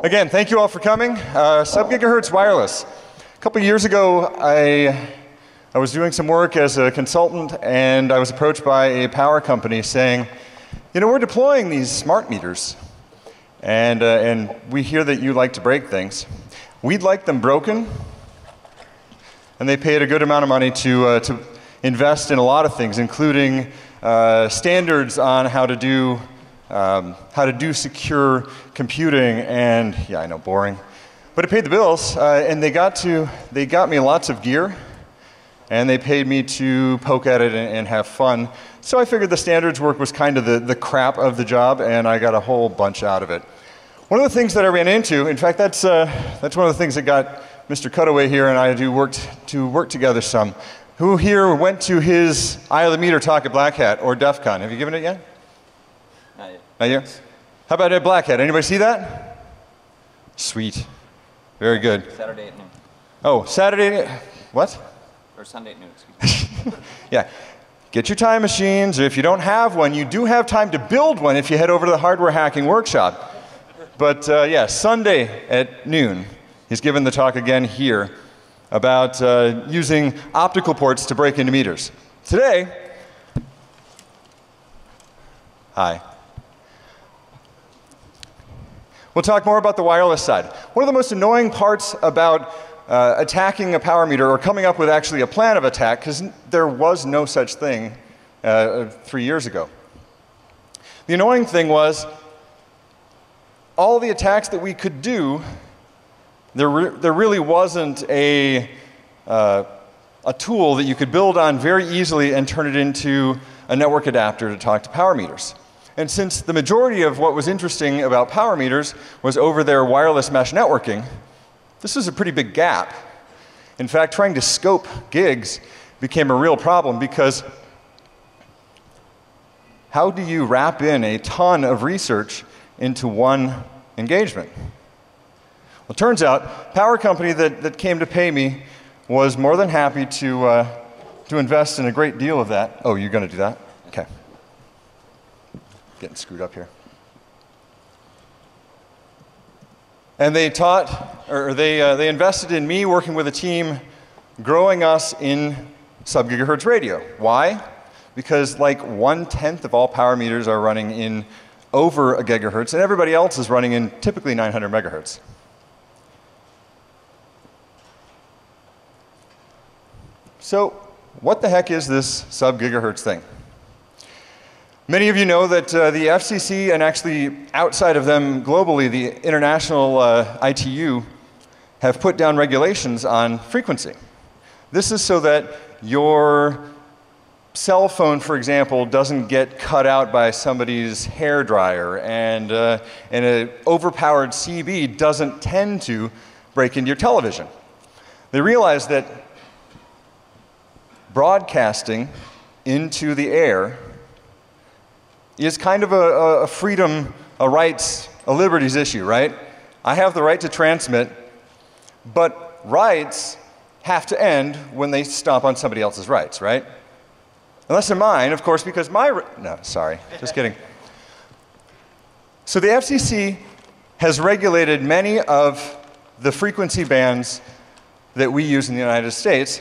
Again, thank you all for coming. Sub-gigahertz wireless. A couple years ago, I was doing some work as a consultant, and I was approached by a power company saying, you know, we're deploying these smart meters, and we hear that you like to break things. We'd like them broken, and they paid a good amount of money to invest in a lot of things, including standards on how to do secure computing, and yeah, I know, boring, but it paid the bills, and they got me lots of gear, and they paid me to poke at it and have fun. So I figured the standards work was kind of the crap of the job, and I got a whole bunch out of it. One of the things that I ran into, in fact, that's one of the things that got Mr. Cutaway here and I to work together some. Who here went to his Eye of the Meter talk at Black Hat or DEF CON? Have you given it yet? Not yet. Not yet? How about at Black Hat? Anybody see that? Sweet. Very good. Saturday at noon. Oh, Saturday, what? Or Sunday at noon, excuse me. Yeah. Get your time machines, or if you don't have one, you do have time to build one if you head over to the Hardware Hacking Workshop. But yeah, Sunday at noon, he's given the talk again here about using optical ports to break into meters. Today, hi. We'll talk more about the wireless side. One of the most annoying parts about attacking a power meter, or coming up with actually a plan of attack, because there was no such thing 3 years ago. The annoying thing was, all the attacks that we could do, there really wasn't a tool that you could build on very easily and turn it into a network adapter to talk to power meters. And since the majority of what was interesting about power meters was over their wireless mesh networking, this was a pretty big gap. In fact, trying to scope gigs became a real problem, because how do you wrap in a ton of research into one engagement? Well, it turns out, power company that came to pay me was more than happy to invest in a great deal of that. Oh, you're going to do that? Okay. Getting screwed up here. And they they invested in me working with a team, growing us in sub-gigahertz radio. Why? Because like 1/10 of all power meters are running in over a gigahertz, and everybody else is running in typically 900 megahertz. So what the heck is this sub-gigahertz thing? Many of you know that the FCC, and actually outside of them globally, the International ITU, have put down regulations on frequency. This is so that your cell phone, for example, doesn't get cut out by somebody's hair dryer, and an overpowered CB doesn't tend to break into your television. They realize that broadcasting into the air is kind of a freedom, a rights, a liberties issue, right? I have the right to transmit, but rights have to end when they stomp on somebody else's rights, right? Unless they're mine, of course, because no, sorry, just kidding. So the FCC has regulated many of the frequency bands that we use in the United States,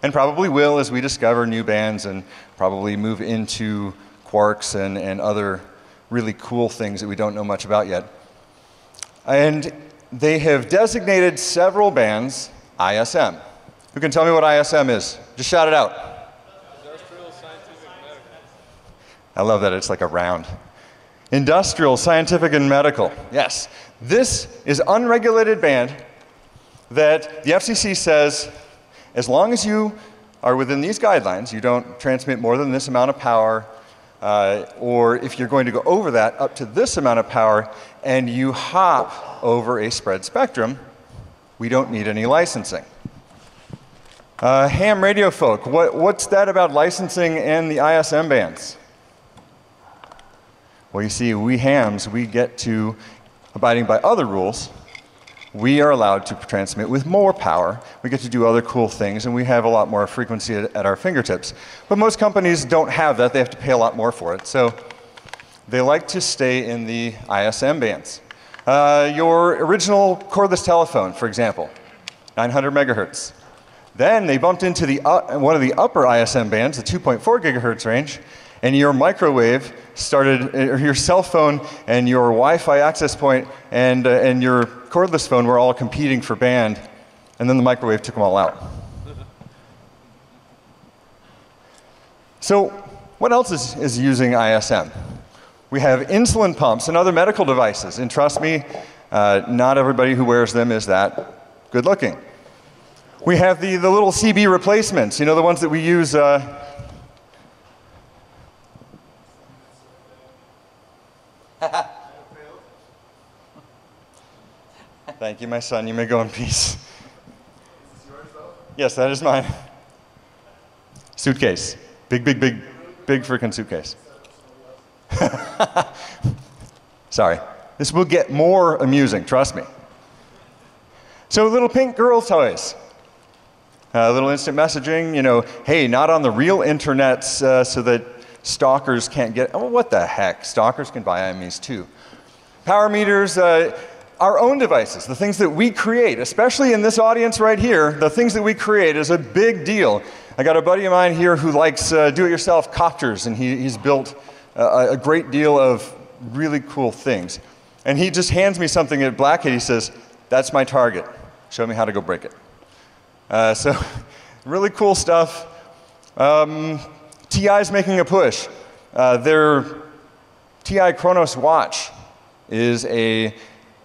and probably will as we discover new bands and probably move into quarks and other really cool things that we don't know much about yet. And they have designated several bands ISM. Who can tell me what ISM is? Just shout it out. Industrial, scientific, medical. I love that it's like a round. Industrial, scientific, and medical. Yes. This is unregulated band that the FCC says, as long as you are within these guidelines, you don't transmit more than this amount of power, or if you're going to go over that up to this amount of power, and you hop over a spread spectrum, we don't need any licensing. Ham radio folk, what's that about licensing and the ISM bands? Well, you see, we hams, we get to, abiding by other rules, we are allowed to transmit with more power. We get to do other cool things, and we have a lot more frequency at our fingertips. But most companies don't have that. They have to pay a lot more for it. So they like to stay in the ISM bands. Your original cordless telephone, for example, 900 megahertz. Then they bumped into one of the upper ISM bands, the 2.4 gigahertz range, and your microwave started, or your cell phone and your Wi-Fi access point and your cordless phone were all competing for band, and then the microwave took them all out. So what else is using ISM? We have insulin pumps and other medical devices, and trust me, not everybody who wears them is that good looking. We have the little CB replacements, you know, the ones that we use. Thank you, my son. You may go in peace. Is this yours, though? Yes, that is mine. Suitcase. Big freaking suitcase. Sorry. This will get more amusing, trust me. So little pink girl toys. Little instant messaging, you know, hey, not on the real internet so that stalkers can't get, oh, what the heck, stalkers can buy IMEs too. Power meters, our own devices, the things that we create, especially in this audience right here, the things that we create is a big deal. I got a buddy of mine here who likes do-it-yourself copters, and he's built a great deal of really cool things. And he just hands me something at Black Hat. He says, that's my target. Show me how to go break it. So really cool stuff. TI's making a push. Their TI Chronos watch is a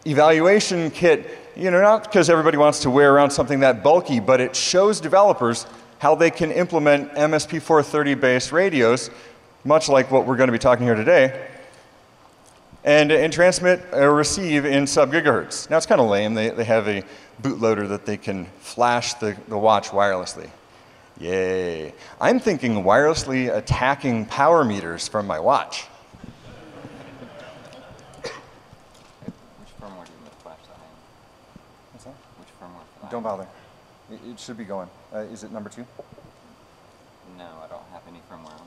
evaluation kit, you know, not because everybody wants to wear around something that bulky, but it shows developers how they can implement MSP430 based radios, much like what we're going to be talking here today, and transmit or receive in sub-gigahertz. Now it's kind of lame. They have a bootloader that they can flash the watch wirelessly. Yay. I'm thinking wirelessly attacking power meters from my watch. Which firmware do you flash that in? What's that? Which firmware for that? Don't bother. It should be going. Is it number 2? No, I don't have any firmware on.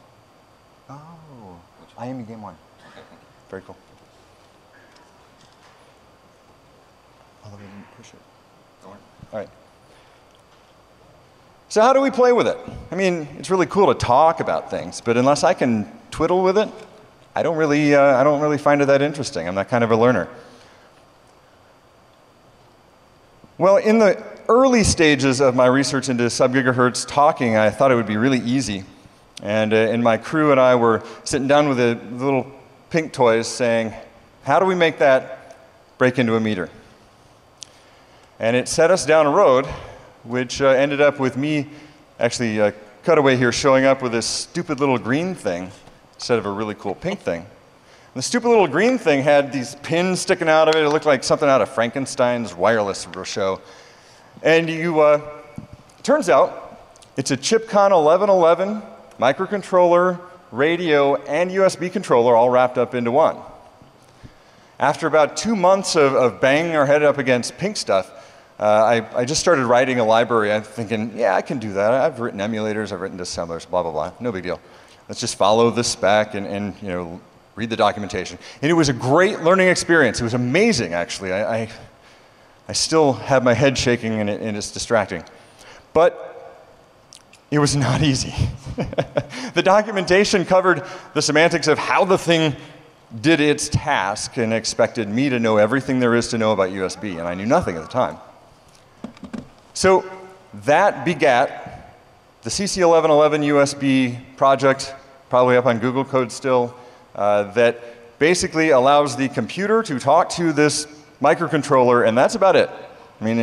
Oh. Which one? IME Game 1. Okay, thank you. Very cool. Although we didn't push it. Don't worry. All right. So how do we play with it? I mean, it's really cool to talk about things, but unless I can twiddle with it, I don't really find it that interesting. I'm that kind of a learner. Well, in the early stages of my research into sub-gigahertz talking, I thought it would be really easy. And my crew and I were sitting down with the little pink toys saying, how do we make that break into a meter? And it set us down a road, which ended up with me, actually, cutaway here, showing up with this stupid little green thing instead of a really cool pink thing. And the stupid little green thing had these pins sticking out of it. It looked like something out of Frankenstein's wireless show. And turns out, it's a Chipcon 1111 microcontroller, radio, and USB controller all wrapped up into one. After about 2 months of banging our head up against pink stuff, I just started writing a library. I'm thinking, yeah, I can do that. I've written emulators, I've written disassemblers, blah, blah, blah. No big deal. Let's just follow the spec and you know, read the documentation. And it was a great learning experience. It was amazing, actually. I still have my head shaking and it's distracting. But it was not easy. The documentation covered the semantics of how the thing did its task and expected me to know everything there is to know about USB, and I knew nothing at the time. So that begat the CC1111 USB project, probably up on Google Code still, that basically allows the computer to talk to this microcontroller, and that's about it. I mean,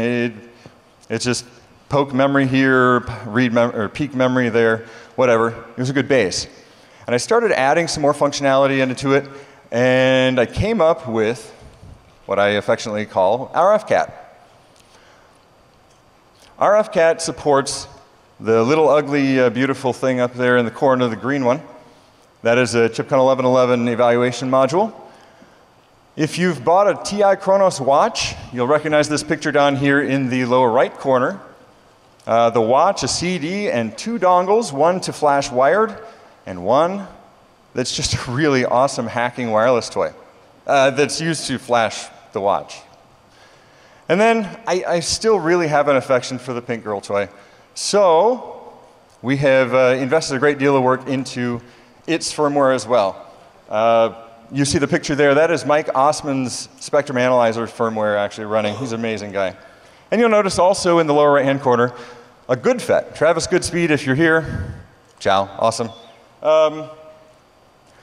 it's just poke memory here, read or peek memory there, whatever. It was a good base. And I started adding some more functionality into it, and I came up with what I affectionately call RFCat. RFCat supports the little ugly beautiful thing up there in the corner, the green one. That is a Chipcon 1111 evaluation module. If you've bought a TI Chronos watch, you'll recognize this picture down here in the lower right corner. The watch, a CD, and 2 dongles, one to flash wired, and one that's just a really awesome hacking wireless toy that's used to flash the watch. And then I still really have an affection for the Pink Girl toy. So we have invested a great deal of work into its firmware as well. You see the picture there. That is Mike Osman's Spectrum Analyzer firmware actually running. He's an amazing guy. And you'll notice also in the lower right-hand corner, a GoodFET. Travis Goodspeed, if you're here, ciao, awesome.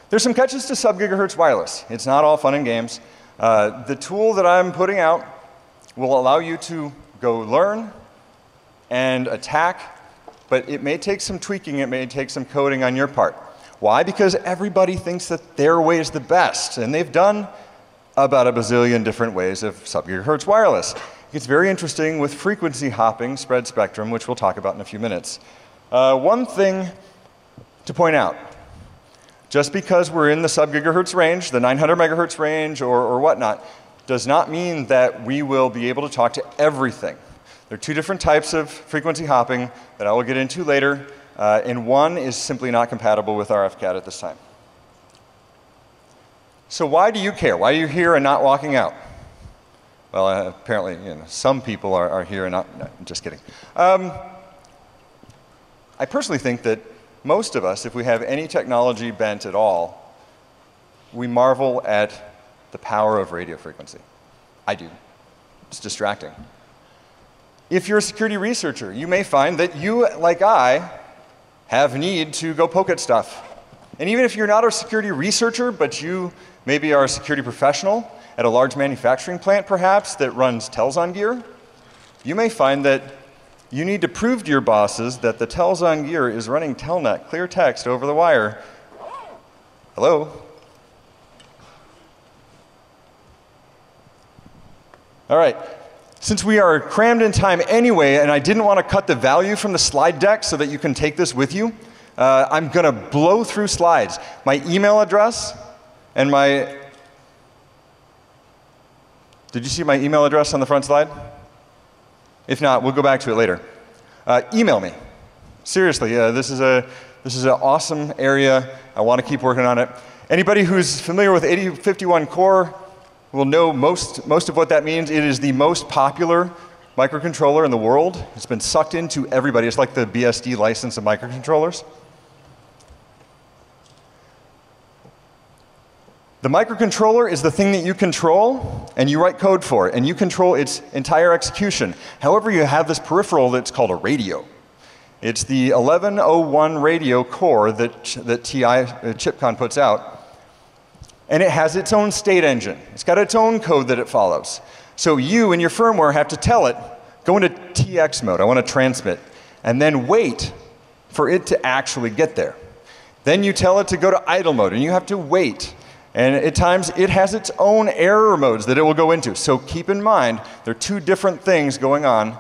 There's some catches to sub-gigahertz wireless. It's not all fun and games. The tool that I'm putting out will allow you to go learn and attack, but it may take some tweaking, it may take some coding on your part. Why? Because everybody thinks that their way is the best, and they've done about a bazillion different ways of sub-gigahertz wireless. It gets very interesting with frequency hopping, spread spectrum, which we'll talk about in a few minutes. One thing to point out, just because we're in the sub-gigahertz range, the 900 megahertz range or whatnot, does not mean that we will be able to talk to everything. There are two different types of frequency hopping that I will get into later, and one is simply not compatible with RFCAT at this time. So why do you care? Why are you here and not walking out? Well, apparently, some people are here and not, no, just kidding. I personally think that most of us, if we have any technology bent at all, we marvel at the power of radio frequency. I do. It's distracting. If you're a security researcher, you may find that you, like I, have need to go poke at stuff. And even if you're not a security researcher, but you maybe are a security professional at a large manufacturing plant, perhaps, that runs Telzon gear, you may find that you need to prove to your bosses that the Telzon gear is running Telnet clear text over the wire. Hello? All right. Since we are crammed in time anyway, and I didn't want to cut the value from the slide deck so that you can take this with you, I'm going to blow through slides. My email address and my... Did you see my email address on the front slide? If not, we'll go back to it later. Email me. Seriously, this is an awesome area. I want to keep working on it. Anybody who's familiar with 8051 Core will know most of what that means. It is the most popular microcontroller in the world. It's been sucked into everybody. It's like the BSD license of microcontrollers. The microcontroller is the thing that you control, and you write code for it, and you control its entire execution. However, you have this peripheral that's called a radio. It's the 1101 radio core that TI, ChipCon puts out. And it has its own state engine. It's got its own code that it follows. So you and your firmware have to tell it, go into TX mode, I want to transmit, and then wait for it to actually get there. Then you tell it to go to idle mode, and you have to wait. And at times, it has its own error modes that it will go into. So keep in mind, there are two different things going on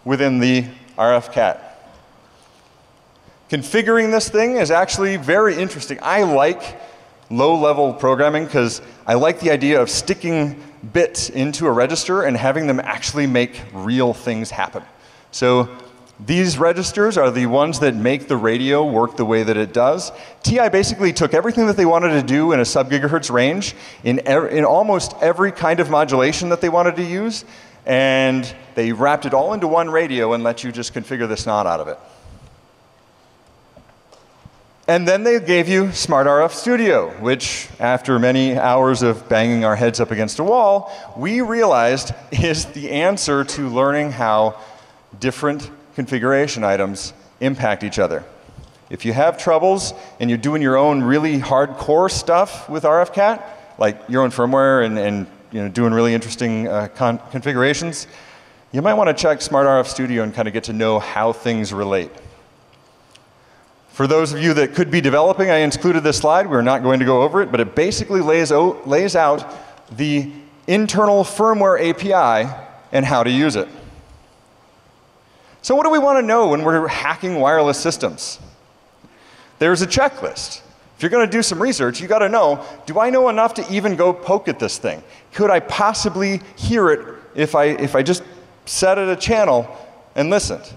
within the RFCAT. Configuring this thing is actually very interesting. I like low-level programming because I like the idea of sticking bits into a register and having them actually make real things happen. So these registers are the ones that make the radio work the way that it does. TI basically took everything that they wanted to do in a sub-gigahertz range in almost every kind of modulation that they wanted to use, and they wrapped it all into one radio and let you just configure the snot out of it. And then they gave you SmartRF Studio, which, after many hours of banging our heads up against a wall, we realized is the answer to learning how different configuration items impact each other. If you have troubles and you're doing your own really hardcore stuff with RFCAT, like your own firmware and doing really interesting configurations, you might want to check SmartRF Studio and kind of get to know how things relate. For those of you that could be developing, I included this slide. We're not going to go over it, but it basically lays out the internal firmware API and how to use it. So what do we want to know when we're hacking wireless systems? There's a checklist. If you're going to do some research, you got to know, do I know enough to even go poke at this thing? Could I possibly hear it if I just set at a channel and listened?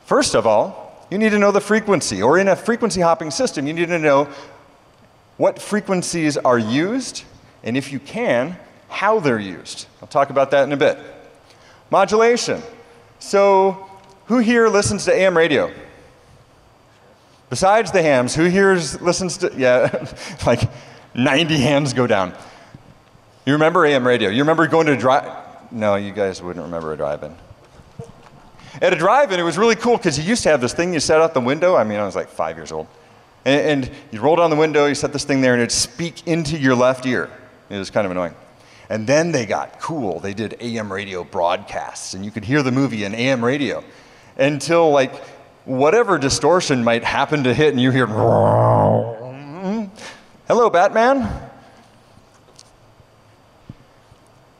First of all, you need to know the frequency, or in a frequency hopping system, you need to know what frequencies are used, and if you can, how they're used. I'll talk about that in a bit. Modulation. So who here listens to AM radio? Besides the hams, who here listens to, yeah, like 90 hands go down. You remember AM radio? You remember going to a drive? No, you guys wouldn't remember a drive-in. At a drive-in, it was really cool because you used to have this thing you set out the window. I mean, I was like 5 years old. And you roll down the window, you set this thing there, and it'd speak into your left ear. It was kind of annoying. And then they got cool. They did AM radio broadcasts, and you could hear the movie in AM radio until, like, whatever distortion might happen to hit, and you hear, hello, Batman.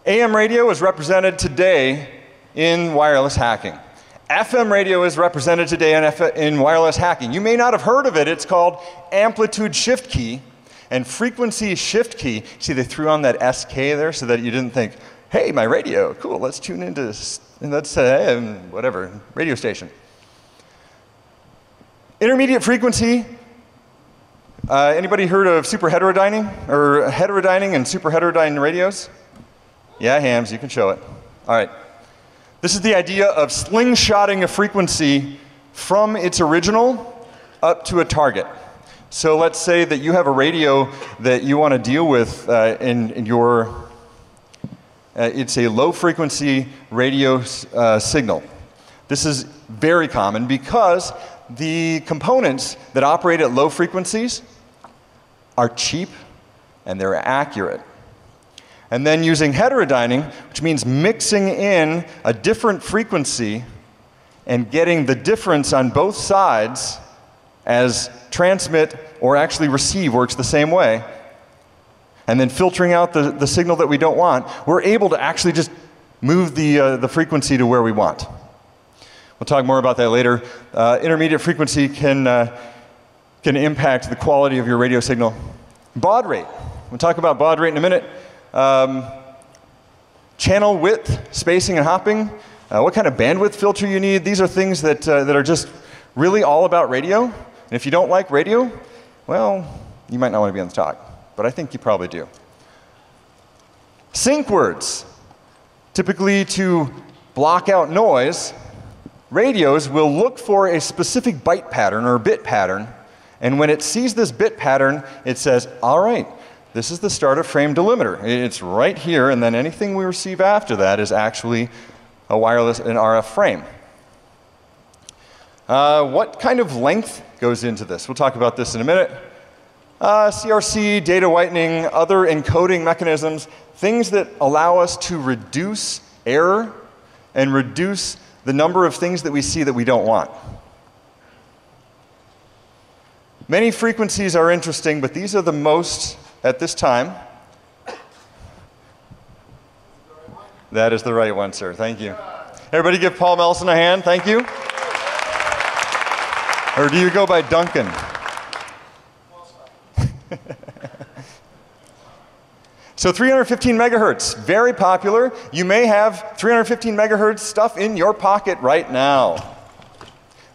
AM radio is represented today in wireless hacking. FM radio is represented today in wireless hacking. You may not have heard of it. It's called amplitude shift key and frequency shift key. See, they threw on that SK there so that you didn't think, hey, my radio, cool, let's tune into, let's whatever, radio station. Intermediate frequency. Anybody heard of super heterodyning or heterodyning and super heterodyne radios? Yeah, hams, you can show it. All right. This is the idea of slingshotting a frequency from its original up to a target. So let's say that you have a radio that you want to deal with in your, it's a low frequency radio signal. This is very common because the components that operate at low frequencies are cheap and they're accurate. And then using heterodyning, which means mixing in a different frequency and getting the difference on both sides as transmit or actually receive works the same way, and then filtering out the signal that we don't want, we're able to actually just move the frequency to where we want. We'll talk more about that later. Intermediate frequency can impact the quality of your radio signal. Baud rate. We'll talk about baud rate in a minute. Channel width, spacing and hopping, what kind of bandwidth filter you need. These are things that are just really all about radio. And if you don't like radio, well, you might not want to be on the talk, but I think you probably do. Sync words. Typically to block out noise, radios will look for a specific byte pattern or bit pattern, and when it sees this bit pattern, it says, all right, this is the start of frame delimiter. It's right here, and then anything we receive after that is actually an RF frame. What kind of length goes into this? We'll talk about this in a minute. CRC, data whitening, other encoding mechanisms, things that allow us to reduce error and reduce the number of things that we see that we don't want. Many frequencies are interesting, but these are the most at this time. That is the right one, sir. Thank you. Everybody give Paul Melson a hand. Thank you. Or do you go by Duncan? So 315 megahertz, very popular. You may have 315 megahertz stuff in your pocket right now.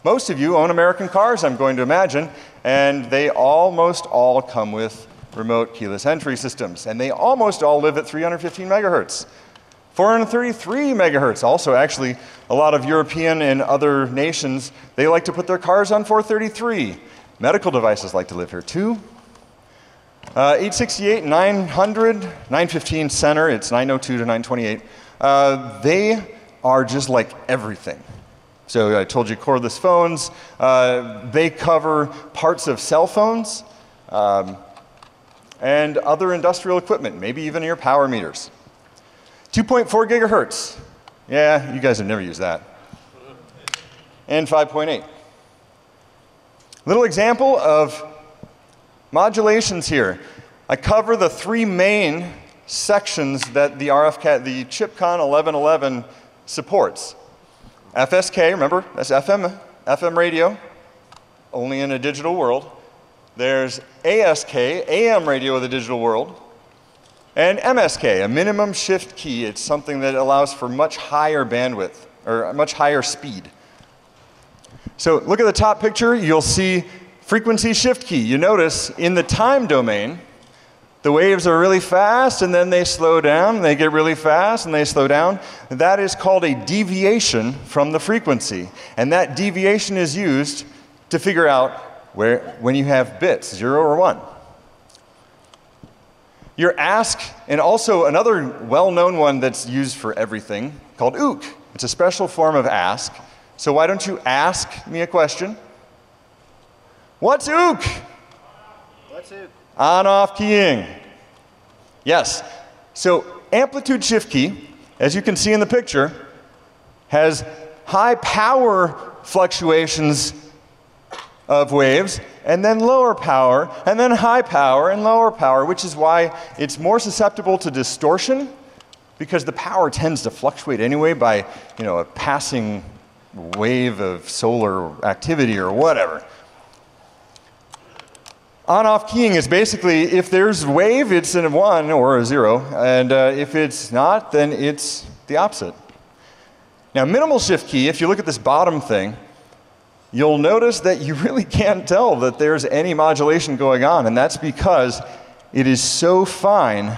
Most of you own American cars, I'm going to imagine, and they almost all come with remote keyless entry systems, and they almost all live at 315 megahertz. 433 megahertz, also actually a lot of European and other nations, they like to put their cars on 433. Medical devices like to live here too. 868, 900, 915 center, it's 902 to 928. They are just like everything. So I told you cordless phones, they cover parts of cell phones and other industrial equipment, maybe even your power meters. 2.4 gigahertz. Yeah, you guys have never used that. And 5.8. Little example of modulations here. I cover the three main sections that the the ChipCon 1111 supports. FSK, remember, that's FM radio, only in a digital world. There's ASK, AM radio of the digital world. And MSK, a minimum shift key. It's something that allows for much higher bandwidth, or much higher speed. So look at the top picture, you'll see frequency shift key. You notice in the time domain, The waves are really fast, and then they slow down, and they get really fast, and they slow down. That is called a deviation from the frequency. And that deviation is used to figure out when you have bits, 0 or 1. Your ask, and also another well-known one that's used for everything, called ook. It's a special form of ask. So why don't you ask me a question? What's ook? What's ook? On-off keying. Yes. So amplitude shift key, as you can see in the picture, has high power fluctuations of waves, and then lower power, and then high power and lower power, which is why it's more susceptible to distortion, because the power tends to fluctuate anyway by, a passing wave of solar activity or whatever. On-off keying is basically, if there's wave, it's in a 1 or a 0, and if it's not, then it's the opposite. Now, minimal shift key, if you look at this bottom thing, you'll notice that you really can't tell that there's any modulation going on, and that's because it is so fine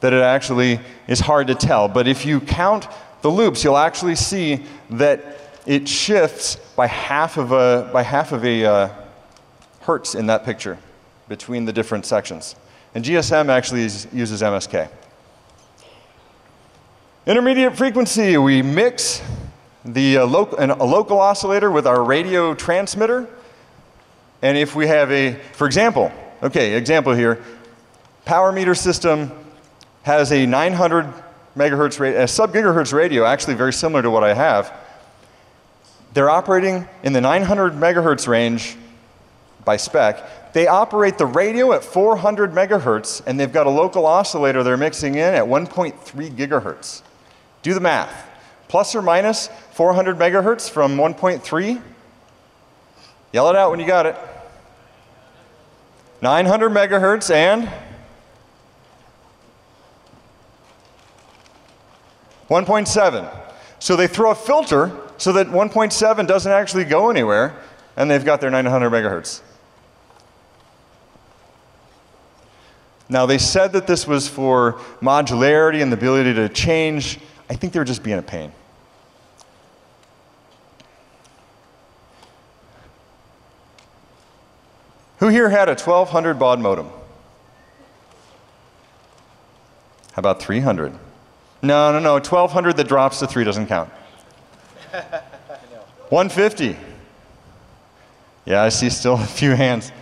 that it actually is hard to tell. But if you count the loops, you'll actually see that it shifts by half of a hertz in that picture between the different sections. And GSM actually uses MSK. Intermediate frequency, we mix a local oscillator with our radio transmitter. And if we have for example, example here, power meter system has a 900 megahertz a sub-gigahertz radio, actually very similar to what I have. They're operating in the 900 megahertz range by spec. They operate the radio at 400 megahertz, and they've got a local oscillator they're mixing in at 1.3 gigahertz. Do the math. Plus or minus 400 megahertz from 1.3? Yell it out when you got it. 900 megahertz and 1.7. So they throw a filter so that 1.7 doesn't actually go anywhere, and they've got their 900 megahertz. Now, they said that this was for modularity and the ability to change. I think they were just being a pain. Who here had a 1200 baud modem? How about 300? No, 1200 that drops to 3 doesn't count. 150. Yeah, I see still a few hands.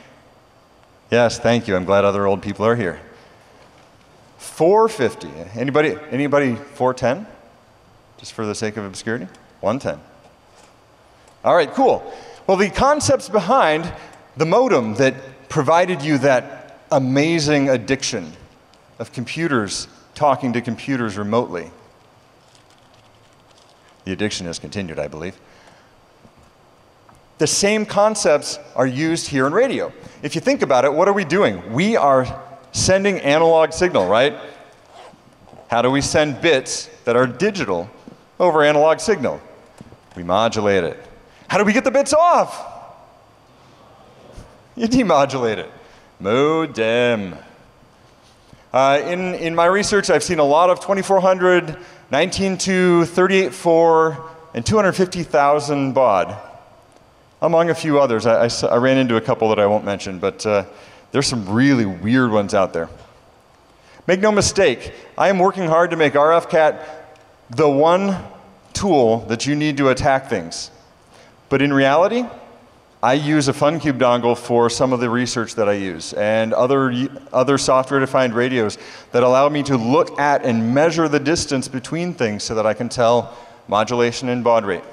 Yes, thank you. I'm glad other old people are here. 450. Anybody 410? Just for the sake of obscurity? 110. All right, cool. Well, the concepts behind the modem that provided you that amazing addiction of computers talking to computers remotely. The addiction has continued, I believe. The same concepts are used here in radio. If you think about it, what are we doing? We are sending analog signal, right? How do we send bits that are digital over analog signal? We modulate it. How do we get the bits off? You demodulate it. Modem. In my research, I've seen a lot of 2400, 19.2, 38.4, and 250,000 baud, among a few others. I ran into a couple that I won't mention, but there's some really weird ones out there. Make no mistake, I am working hard to make RFCat the one tool that you need to attack things. But in reality, I use a FunCube dongle for some of the research that I use, and other software-defined radios that allow me to look at and measure the distance between things so that I can tell modulation and baud rate.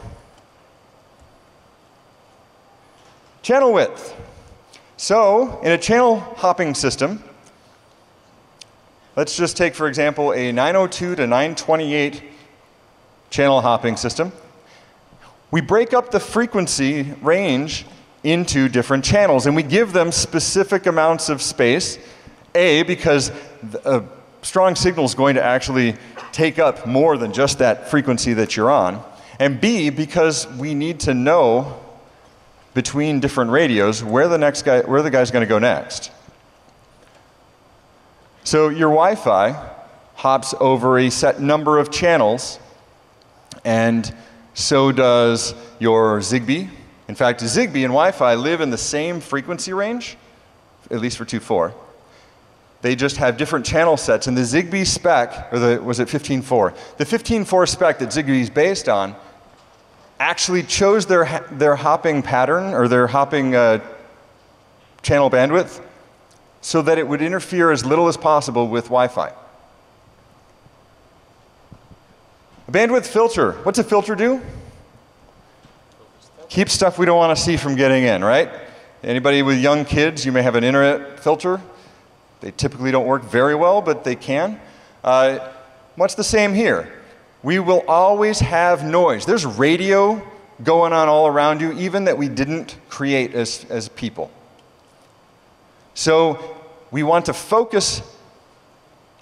Channel width. So, in a channel hopping system, let's just take, for example, a 902 to 928 channel hopping system. We break up the frequency range into different channels, and we give them specific amounts of space. A, because a strong signal is going to actually take up more than just that frequency that you're on. And B, because we need to know between different radios where the guy's going to go next. So your Wi-Fi hops over a set number of channels, and so does your Zigbee. In fact, Zigbee and Wi-Fi live in the same frequency range, at least for 2.4. They just have different channel sets, and the Zigbee spec, or was it 15.4? The 15.4 spec that Zigbee is based on actually chose their hopping pattern, or their hopping channel bandwidth, so that it would interfere as little as possible with Wi-Fi. A bandwidth filter. What's a filter do? Keep stuff we don't want to see from getting in, right? Anybody with young kids, you may have an internet filter. They typically don't work very well, but they can. What's the same here? We will always have noise. There's radio going on all around you, even that we didn't create as people. So we want to focus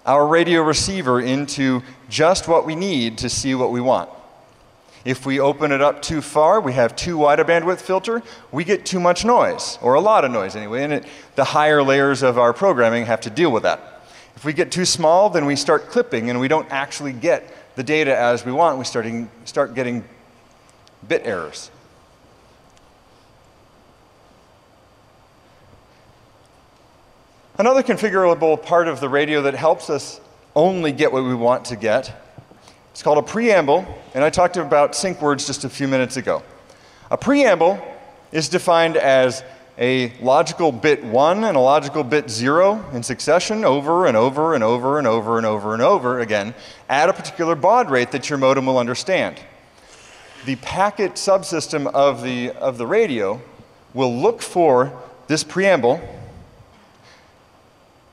our radio receiver into just what we need to see what we want. If we open it up too far, we have too wide a bandwidth filter, we get too much noise, or a lot of noise anyway, and the higher layers of our programming have to deal with that. If we get too small, then we start clipping and we don't actually get the data as we want. We start getting bit errors. Another configurable part of the radio that helps us only get what we want to get, it's called a preamble, and I talked about sync words just a few minutes ago. A preamble is defined as a logical bit 1 and a logical bit 0 in succession over and over and over and over and over and over again at a particular baud rate that your modem will understand. The packet subsystem of the radio will look for this preamble,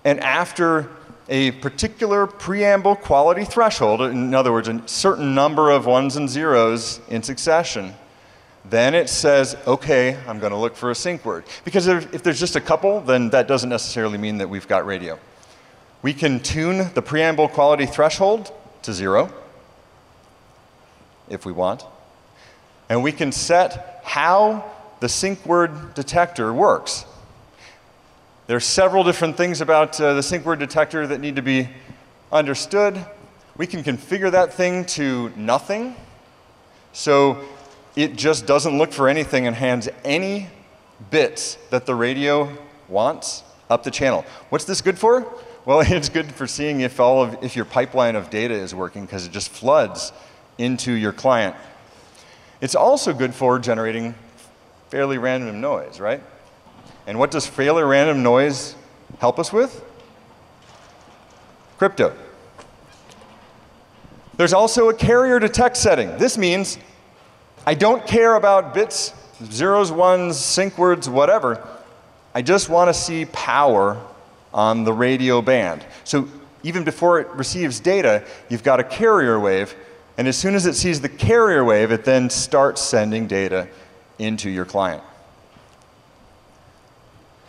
and after a particular preamble quality threshold, in other words, a certain number of ones and zeros in succession, then it says, okay, I'm going to look for a sync word. Because if there's just a couple, then that doesn't necessarily mean that we've got radio. We can tune the preamble quality threshold to 0, if we want. And we can set how the sync word detector works. There are several different things about the sync word detector that need to be understood. We can configure that thing to nothing. So it just doesn't look for anything and hands any bits that the radio wants up the channel. What's this good for? Well, it's good for seeing if your pipeline of data is working, because it just floods into your client. It's also good for generating fairly random noise, right? And what does fairly random noise help us with? Crypto. There's also a carrier detect setting. This means I don't care about bits, zeros, ones, sync words, whatever. I just want to see power on the radio band. So even before it receives data, you've got a carrier wave, and as soon as it sees the carrier wave, it then starts sending data into your client.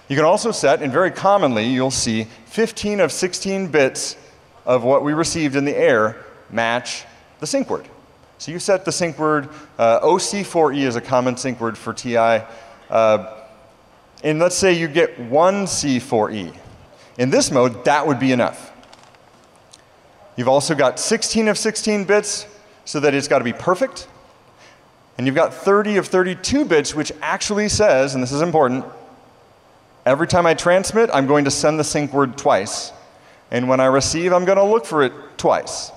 You can also set, and very commonly you'll see 15 of 16 bits of what we received in the air match the sync word. So you set the sync word, OC4E is a common sync word for TI, and let's say you get 1 C4E. In this mode, that would be enough. You've also got 16 of 16 bits, so that it's got to be perfect. And you've got 30 of 32 bits, which actually says, and this is important, every time I transmit, I'm going to send the sync word twice. And when I receive, I'm going to look for it twice.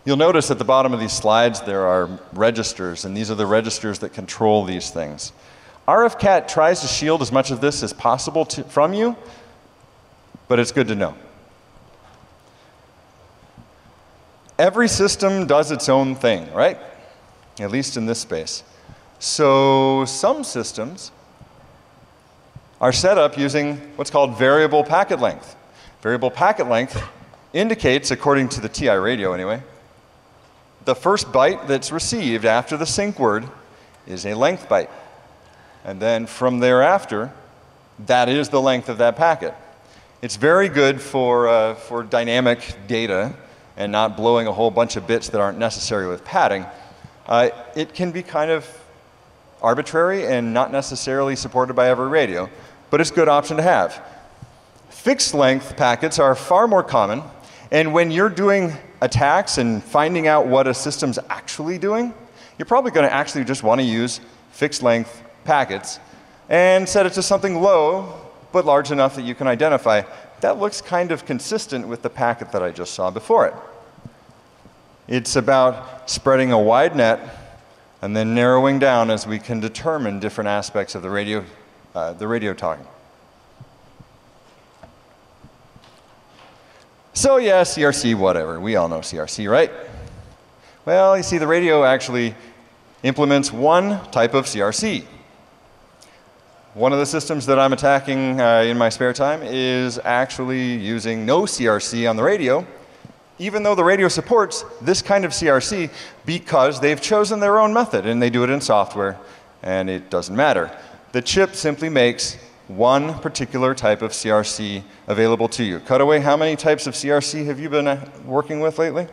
You'll notice at the bottom of these slides there are registers, and these are the registers that control these things. RFCat tries to shield as much of this as possible from you, but it's good to know. Every system does its own thing, right? At least in this space. So some systems are set up using what's called variable packet length. Variable packet length indicates, according to the TI radio anyway, the first byte that's received after the sync word is a length byte. And then from thereafter, that is the length of that packet. It's very good for dynamic data and not blowing a whole bunch of bits that aren't necessary with padding. It can be kind of arbitrary and not necessarily supported by every radio, but it's a good option to have. Fixed length packets are far more common, and when you're doing attacks and finding out what a system's actually doing, you're probably going to actually just want to use fixed length packets and set it to something low, but large enough that you can identify. That looks kind of consistent with the packet that I just saw before it. It's about spreading a wide net and then narrowing down as we can determine different aspects of the radio talking. So yeah, CRC, whatever. We all know CRC, right? Well, you see, the radio actually implements one type of CRC. One of the systems that I'm attacking in my spare time is actually using no CRC on the radio, even though the radio supports this kind of CRC because they've chosen their own method and they do it in software and it doesn't matter. The chip simply makes one particular type of CRC available to you. Cutaway, how many types of CRC have you been working with lately?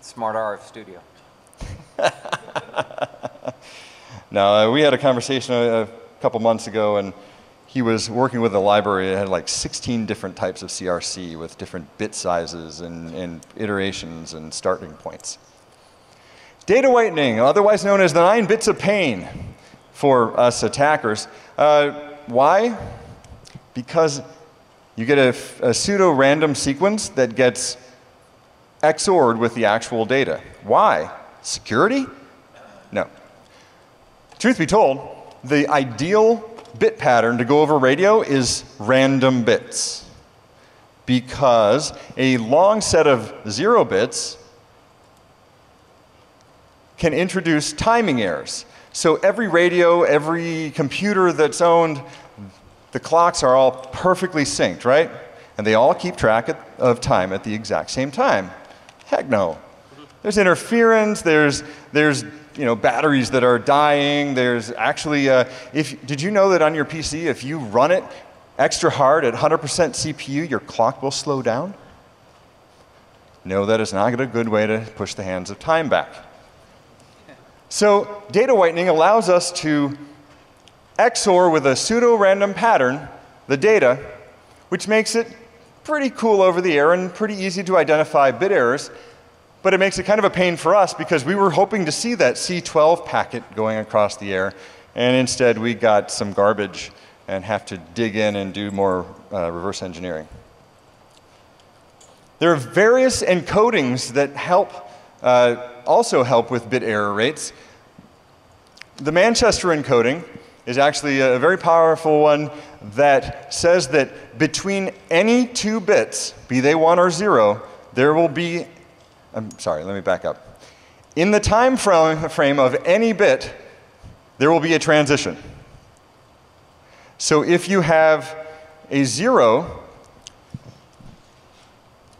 SmartRF Studio. Now, we had a conversation a couple months ago, and he was working with a library that had like 16 different types of CRC with different bit sizes and iterations and starting points. Data whitening, otherwise known as the 9 bits of pain for us attackers. Why? Because you get a pseudo-random sequence that gets XORed with the actual data. Why? Security? No. Truth be told, the ideal bit pattern to go over radio is random bits, because a long set of 0 bits can introduce timing errors. So every radio, every computer that's owned, the clocks are all perfectly synced, right? And they all keep track of time at the exact same time. Heck no. There's interference, there's batteries that are dying, there's actually, did you know that on your PC, if you run it extra hard at 100% CPU, your clock will slow down? No, that is not a good way to push the hands of time back. So data whitening allows us to XOR with a pseudo-random pattern the data, which makes it pretty cool over the air and pretty easy to identify bit errors, but it makes it kind of a pain for us because we were hoping to see that C12 packet going across the air, and instead we got some garbage and have to dig in and do more reverse engineering. There are various encodings that also help with bit error rates. The Manchester encoding is actually a very powerful one that says that between any 2 bits, be they 1 or 0, there will be, I'm sorry, let me back up. In the time frame of any bit, there will be a transition. So if you have a 0,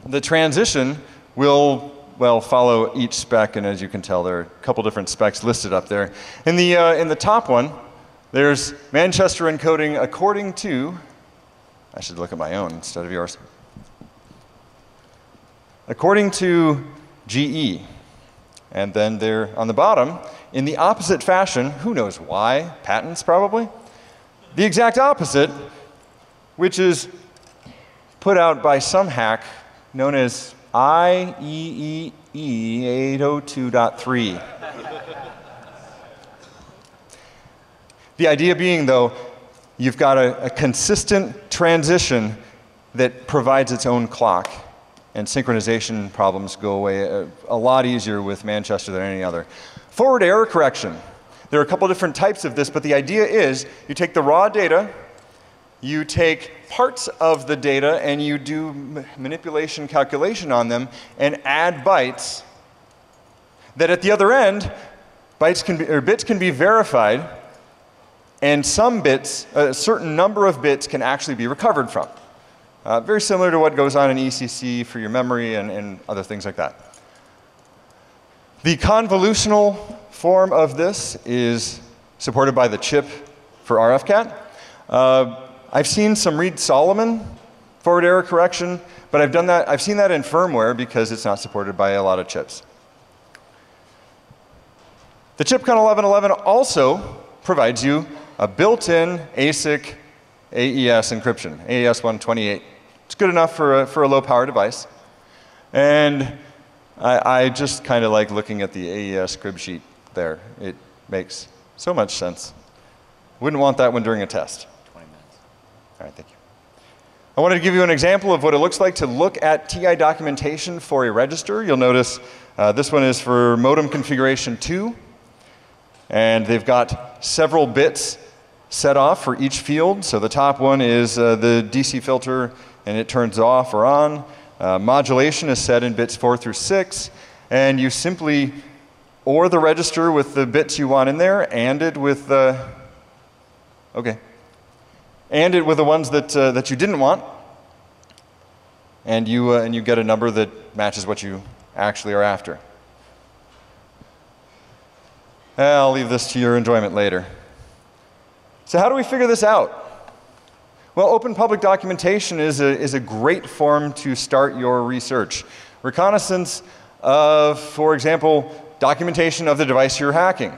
the transition will, well, follow each spec, and as you can tell, there are a couple different specs listed up there. In the top one, there's Manchester encoding according to, I should look at my own instead of yours. According to GE. And then there on the bottom, in the opposite fashion, who knows why, patents probably, the exact opposite, which is put out by some hack known as IEEE 802.3. The idea being, though, you've got a consistent transition that provides its own clock, and synchronization problems go away a lot easier with Manchester than any other. Forward error correction. There are a couple different types of this, but the idea is you take the raw data, you take parts of the data, and you do manipulation calculation on them and add bytes that at the other end, bits can be verified, and some bits, a certain number of bits can actually be recovered from. Very similar to what goes on in ECC for your memory and other things like that. The convolutional form of this is supported by the chip for RFCAT. I've seen some Reed-Solomon forward error correction, but I've seen that in firmware because it's not supported by a lot of chips. The ChipCon 1111 also provides you a built-in ASIC AES encryption, AES 128. It's good enough for a low-power device. And I just kind of like looking at the AES crib sheet there. It makes so much sense. Wouldn't want that one during a test. 20 minutes. All right, thank you. I wanted to give you an example of what it looks like to look at TI documentation for a register. You'll notice this one is for modem configuration 2. And they've got several bits set off for each field. So the top one is the DC filter, and it turns off or on. Modulation is set in bits 4 through 6. And you simply OR the register with the bits you want in there, and it with the, and it with the ones that you didn't want. And you get a number that matches what you actually are after. I'll leave this to your enjoyment later. So how do we figure this out? Well, open public documentation is a great form to start your research. Reconnaissance of, for example, documentation of the device you're hacking.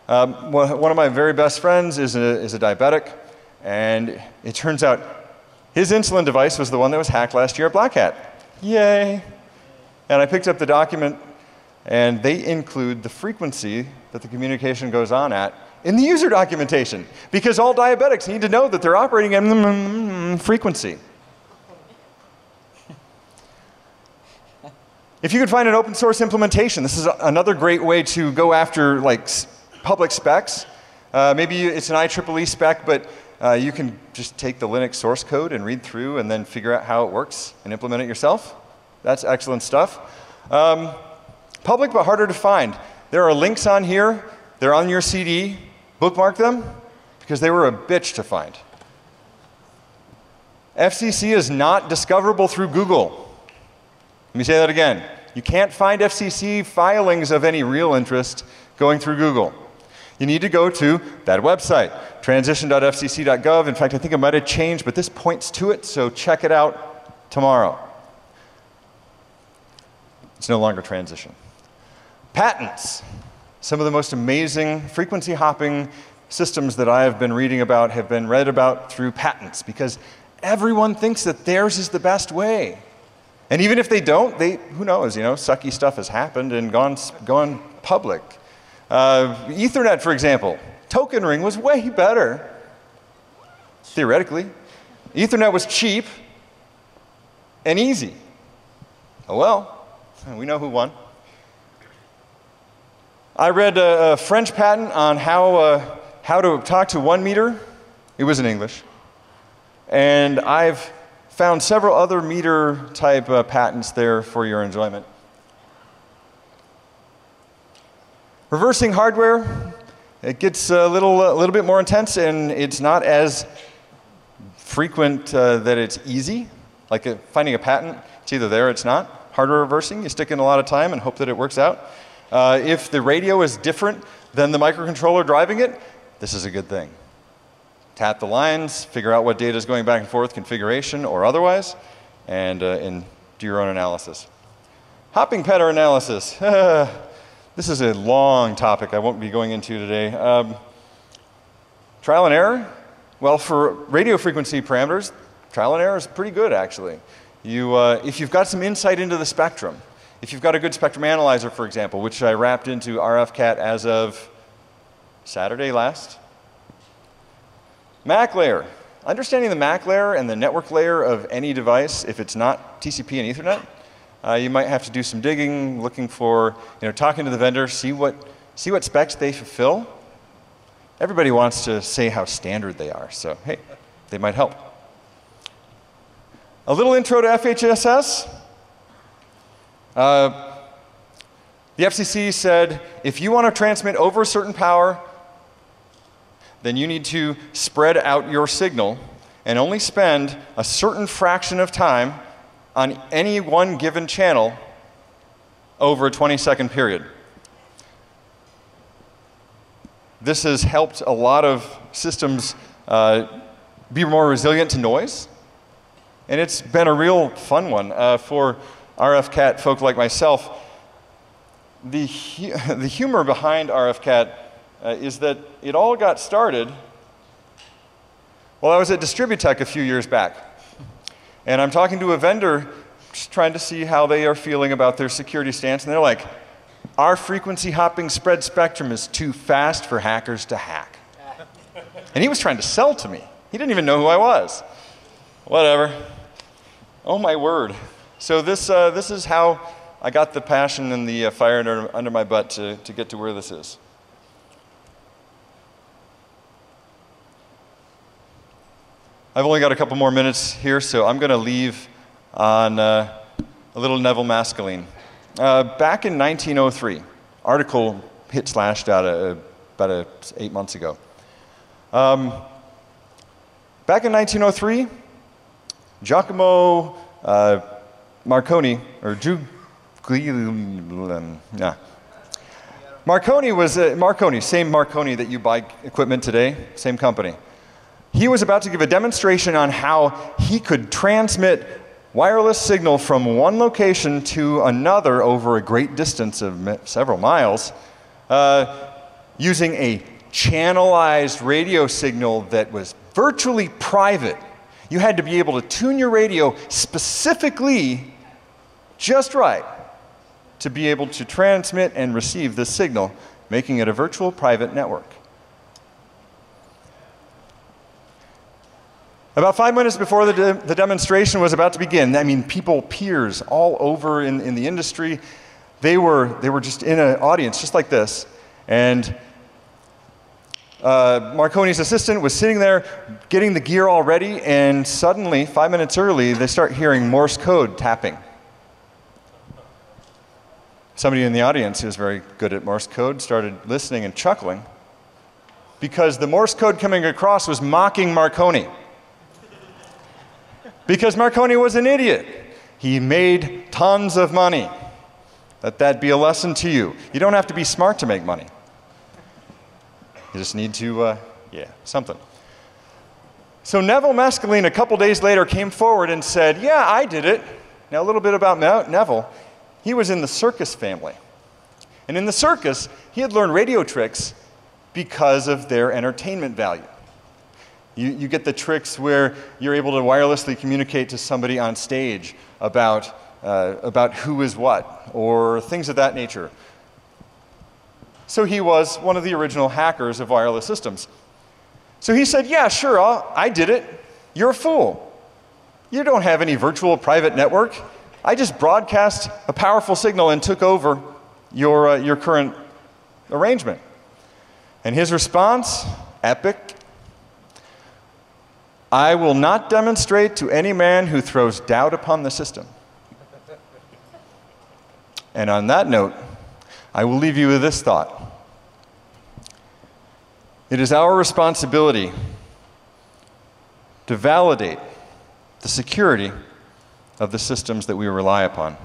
One of my very best friends is a diabetic, and it turns out his insulin device was the one that was hacked last year at Black Hat. Yay! And I picked up the document, and they include the frequency that the communication goes on at in the user documentation, because all diabetics need to know that they're operating at frequency. If you could find an open source implementation, this is another great way to go after like public specs. Maybe it's an IEEE spec, but you can just take the Linux source code and read through and then figure out how it works and implement it yourself. That's excellent stuff. Public but harder to find. There are links on here. They're on your CD. Bookmark them because they were a bitch to find. FCC is not discoverable through Google. Let me say that again. You can't find FCC filings of any real interest going through Google. You need to go to that website, transition.fcc.gov. In fact, I think it might have changed, but this points to it, so check it out tomorrow. It's no longer transition. Patents. Some of the most amazing frequency hopping systems that I have been reading about have been read about through patents, because everyone thinks that theirs is the best way. And even if they don't, who knows, sucky stuff has happened and gone public. Ethernet, for example, token ring was way better, theoretically. Ethernet was cheap and easy. Oh well, we know who won. I read a French patent on how to talk to 1 meter. It was in English. And I've found several other meter type patents there for your enjoyment. Reversing hardware, it gets a little bit more intense, and it's not as frequent that it's easy. Like finding a patent, it's either there or it's not. Hardware reversing, you stick in a lot of time and hope that it works out. If the radio is different than the microcontroller driving it, this is a good thing. Tap the lines, figure out what data is going back and forth, configuration or otherwise, and do your own analysis. Hopping pattern analysis. This is a long topic I won't be going into today. Trial and error? Well, for radio frequency parameters, trial and error is pretty good, actually. If you've got some insight into the spectrum, if you've got a good spectrum analyzer, for example, which I wrapped into RFCAT as of Saturday last. MAC layer. Understanding the MAC layer and the network layer of any device, if it's not TCP and Ethernet, you might have to do some digging, looking for, talking to the vendor, see what specs they fulfill. Everybody wants to say how standard they are, so hey, they might help. A little intro to FHSS. The FCC said, if you want to transmit over a certain power, then you need to spread out your signal and only spend a certain fraction of time on any one given channel over a 20-second period. This has helped a lot of systems be more resilient to noise, and it's been a real fun one for RFCAT folk like myself. the humor behind RFCat is that it all got started while I was at Distributech a few years back. And I'm talking to a vendor just trying to see how they are feeling about their security stance, and they're like, our frequency hopping spread spectrum is too fast for hackers to hack. And he was trying to sell to me. He didn't even know who I was. Whatever. Oh my word. So this is how I got the passion and the fire under my butt to get to where this is. I've only got a couple more minutes here, so I'm going to leave on a little Neville Maskelyne. Back in 1903, article hit Slashed out about 8 months ago. Back in 1903, Giacomo Marconi, or Marconi was Marconi, same Marconi that you buy equipment today, same company. He was about to give a demonstration on how he could transmit wireless signal from one location to another over a great distance of several miles using a channelized radio signal that was virtually private. You had to be able to tune your radio specifically just right to be able to transmit and receive this signal, making it a virtual private network. About 5 minutes before the demonstration was about to begin, I mean, people, peers all over in the industry, they were just in an audience just like this. And Marconi's assistant was sitting there getting the gear all ready, and suddenly, 5 minutes early, they start hearing Morse code tapping. Somebody in the audience who was very good at Morse code started listening and chuckling because the Morse code coming across was mocking Marconi. Because Marconi was an idiot. He made tons of money. Let that be a lesson to you. You don't have to be smart to make money. You just need to, something. So Neville Maskelyne, a couple days later, came forward and said, yeah, I did it. Now, a little bit about Neville. He was in the circus family. And in the circus, he had learned radio tricks because of their entertainment value. You get the tricks where you're able to wirelessly communicate to somebody on stage about who is what, or things of that nature. So he was one of the original hackers of wireless systems. So he said, yeah, sure, I did it. You're a fool. You don't have any virtual private network. I just broadcast a powerful signal and took over your current arrangement. And his response, epic. I will not demonstrate to any man who throws doubt upon the system. And on that note, I will leave you with this thought. It is our responsibility to validate the security of the systems that we rely upon.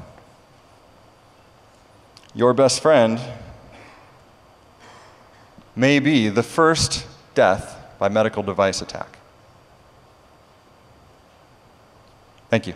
Your best friend may be the first death by medical device attack. Thank you.